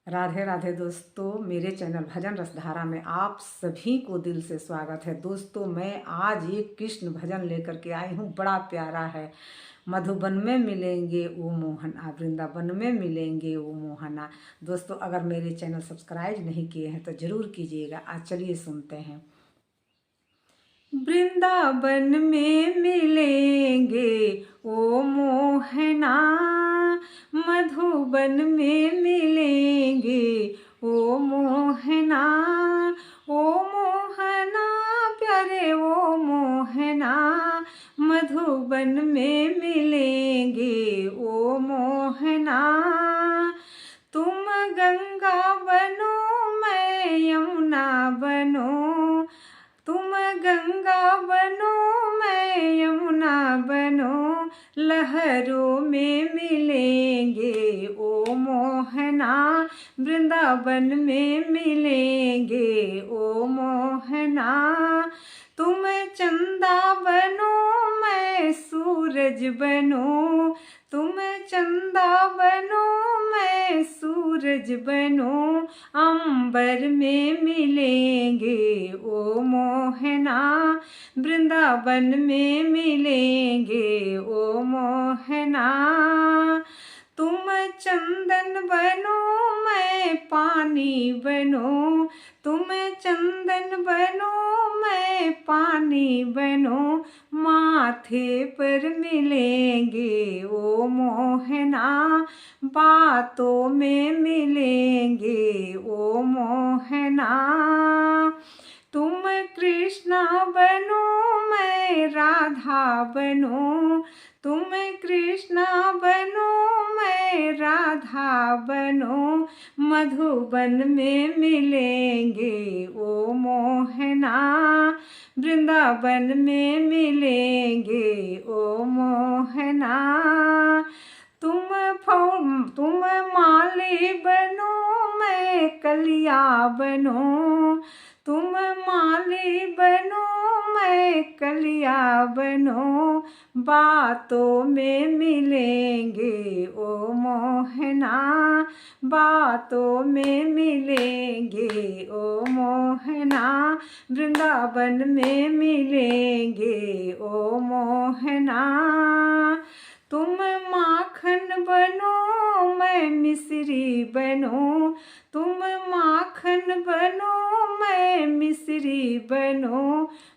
राधे राधे दोस्तों, मेरे चैनल भजन रसधारा में आप सभी को दिल से स्वागत है। दोस्तों, मैं आज एक कृष्ण भजन लेकर के आई हूँ, बड़ा प्यारा है। मधुबन में मिलेंगे वो मोहना, वृंदावन में मिलेंगे वो मोहना। दोस्तों, अगर मेरे चैनल सब्सक्राइब नहीं किए हैं तो ज़रूर कीजिएगा। आज चलिए सुनते हैं। वृंदावन में मिलेंगे ओ मोहना, मधुबन में मिलेंगे ओ मोहना। ओ मोहना प्यारे ओ मोहना, मधुबन में मिलेंगे ओ मोहना। तुम गंगा बनो मैं यमुना बनो, तुम गंगा बनो मैं यमुना बनो, लहरों में मिलेंगे ओ मोहना, वृंदावन में मिलेंगे ओ मोहना। तुम चंदा बनो मैं सूरज बनो, तुम चंदा बनो मैं सूरज बनो, अंबर में मिलेंगे ओ मोहना, वृंदावन में मिलेंगे ओ मोहना। तुम चंदन बनो मैं पानी बनो, तुम चंदन बनो मैं पानी बनो, माथे पर मिलेंगे ओ मोहना, बातों में मिलेंगे ओ मोहना। तुम कृष्णा बनो मैं राधा बनो, तुम कृष्णा बनो मैं राधा बनो, मधुबन में मिलेंगे ओ मोहना, वृंदावन में मिलेंगे ओ मोहना। तुम माली बनो मैं कलिया बनो, तुम माली बनो मैं कलिया बनो, बातों में मिलेंगे ओ मोहना, बातों में मिलेंगे ओ मोहना, वृंदावन में मिलेंगे ओ मोहना। तुम माखन बनो मैं मिश्री बनो, तुम माखन बनो मैं मिश्री बनो,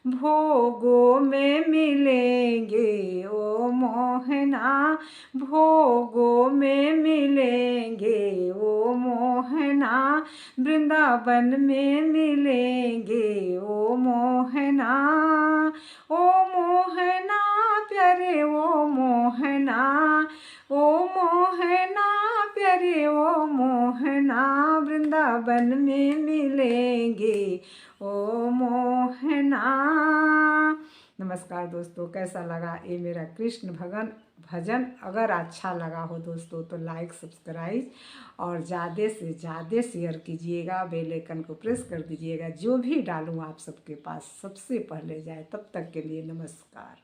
भोगों में मिलेंगे ओ मोहना, भोगों में मिलेंगे ओ मोहना, वृंदावन में मिलेंगे ओ मोहना। ओ मोहना प्यारे ओ मोहना, ओ मोहना प्यारे ओ मोहना, वृंदावन में मिलेंगे ओ मोहना। नमस्कार दोस्तों, कैसा लगा ये मेरा कृष्ण भजन? अगर अच्छा लगा हो दोस्तों तो लाइक सब्सक्राइब और ज़्यादा से ज़्यादा शेयर कीजिएगा, बेल आइकन को प्रेस कर दीजिएगा। जो भी डालूँ आप सबके पास सबसे पहले जाए। तब तक के लिए नमस्कार।